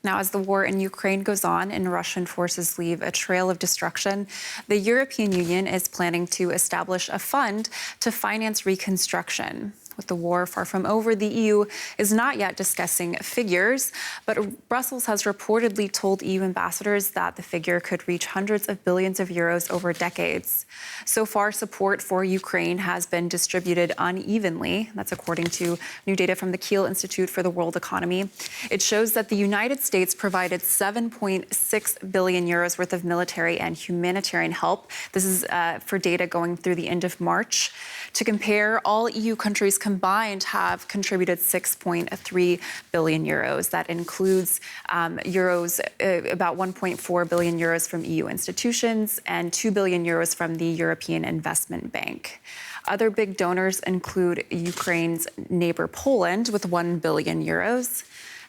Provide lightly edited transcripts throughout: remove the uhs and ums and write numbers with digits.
Now, as the war in Ukraine goes on and Russian forces leave a trail of destruction, the European Union is planning to establish a fund to finance reconstruction. With the war far from over, the EU is not yet discussing figures, but Brussels has reportedly told EU ambassadors that the figure could reach hundreds of billions of euros over decades. So far, support for Ukraine has been distributed unevenly. That's according to new data from the Kiel Institute for the World Economy. It shows that the United States provided 7.6 billion euros worth of military and humanitarian help. This is for data going through the end of March. To compare, all EU countries combined have contributed 6.3 billion euros. That includes about 1.4 billion euros from EU institutions and 2 billion euros from the European Investment Bank. Other big donors include Ukraine's neighbor Poland with 1 billion euros.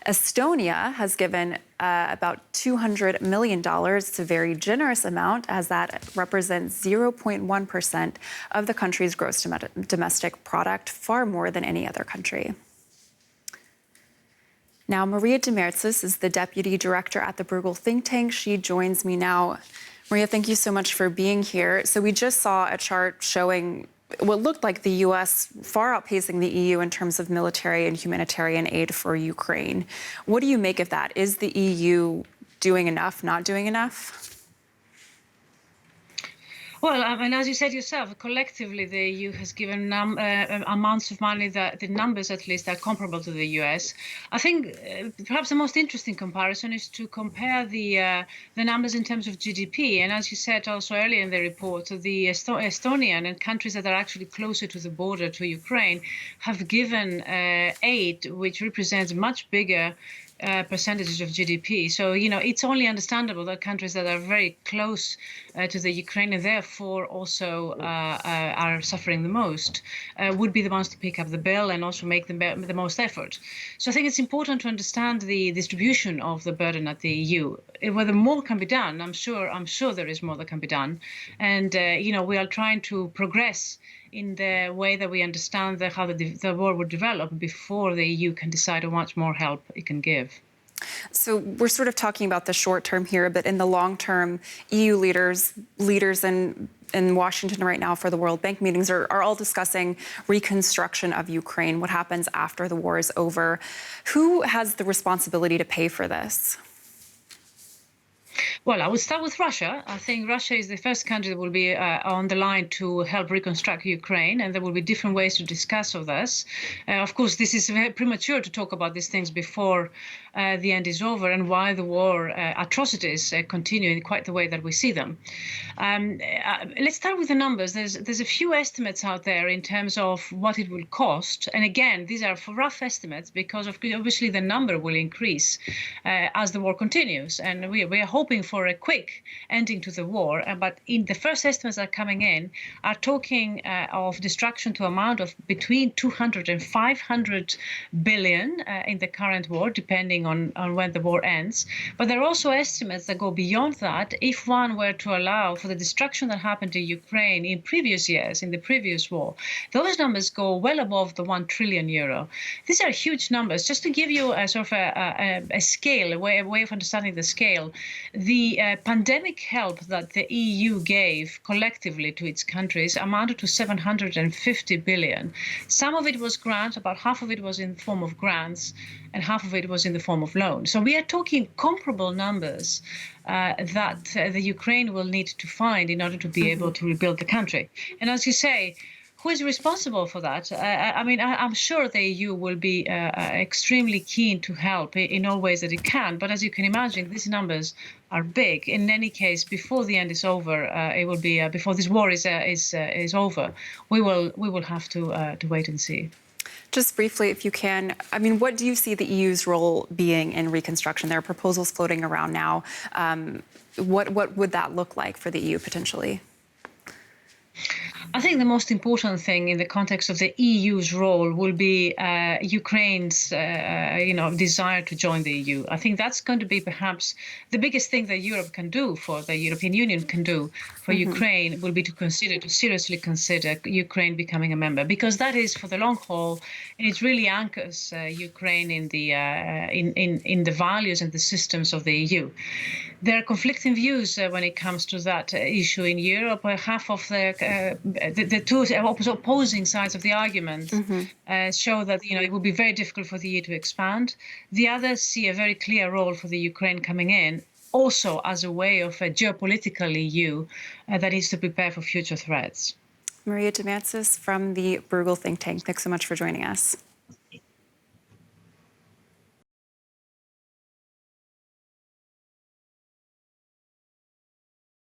Estonia has given about $200 million. It's a very generous amount, as that represents 0.1% of the country's gross domestic product, far more than any other country. Now, Maria Demertzis is the deputy director at the Bruegel think tank. She joins me now. Maria, thank you so much for being here. So we just saw a chart showing what looked like the U.S. far outpacing the EU in terms of military and humanitarian aid for Ukraine. What do you make of that? Is the EU doing enough, not doing enough? Well, as you said yourself, collectively the EU has given amounts of money that the numbers at least are comparable to the US. I think perhaps the most interesting comparison is to compare the numbers in terms of GDP. And as you said also earlier in the report, the Estonian and countries that are actually closer to the border to Ukraine have given aid which represents much bigger percentages of GDP. So, it's only understandable that countries that are very close to the Ukraine and therefore also are suffering the most would be the ones to pick up the bill and also make the most effort. So I think it's important to understand the distribution of the burden at the EU. Whether more can be done, I'm sure there is more that can be done. And, we are trying to progress in the way that we understand how the war would develop before the EU can decide how much more help it can give. So we're sort of talking about the short term here, but in the long term, EU leaders in Washington right now for the World Bank meetings are all discussing reconstruction of Ukraine, what happens after the war is over. Who has the responsibility to pay for this? Well, I would start with Russia. I think Russia is the first country that will be on the line to help reconstruct Ukraine, and there will be different ways to discuss of this. Of course, this is very premature to talk about these things before the end is over and why the war atrocities continue in quite the way that we see them. Let's start with the numbers. There's a few estimates out there in terms of what it will cost. And again, these are for rough estimates because obviously the number will increase as the war continues. And we are hoping for a quick ending to the war. But in the first estimates that are coming in are talking of destruction to amount of between 200 and 500 billion in the current war, depending on when the war ends. But there are also estimates that go beyond that if one were to allow for the destruction that happened to Ukraine in previous years, in the previous war. Those numbers go well above the 1 trillion euro. These are huge numbers. Just to give you a sort of a scale, a way of understanding the scale, the pandemic help that the EU gave collectively to its countries amounted to 750 billion. Some of it was grants, about half of it was in the form of grants, and half of it was in the form of loans. So we are talking comparable numbers that the Ukraine will need to find in order to be able to rebuild the country. And as you say, who is responsible for that? I'm sure the EU will be extremely keen to help in all ways that it can. But as you can imagine, these numbers are big. In any case, before the end is over, it will be before this war is over. We will have to wait and see. Just briefly, if you can, what do you see the EU's role being in reconstruction? There are proposals floating around now. What would that look like for the EU potentially? I think the most important thing in the context of the EU's role will be Ukraine's, desire to join the EU. I think that's going to be perhaps the biggest thing that Europe can do, for the European Union can do for Ukraine, will be to seriously consider Ukraine becoming a member, because that is for the long haul, and it really anchors Ukraine in the in the values and the systems of the EU. There are conflicting views when it comes to that issue in Europe. Half of the two opposing sides of the argument show that it will be very difficult for the EU to expand. The others see a very clear role for the Ukraine coming in, also as a way of a geopolitical EU that needs to prepare for future threats. Maria Demansis from the Bruegel think tank, thanks so much for joining us.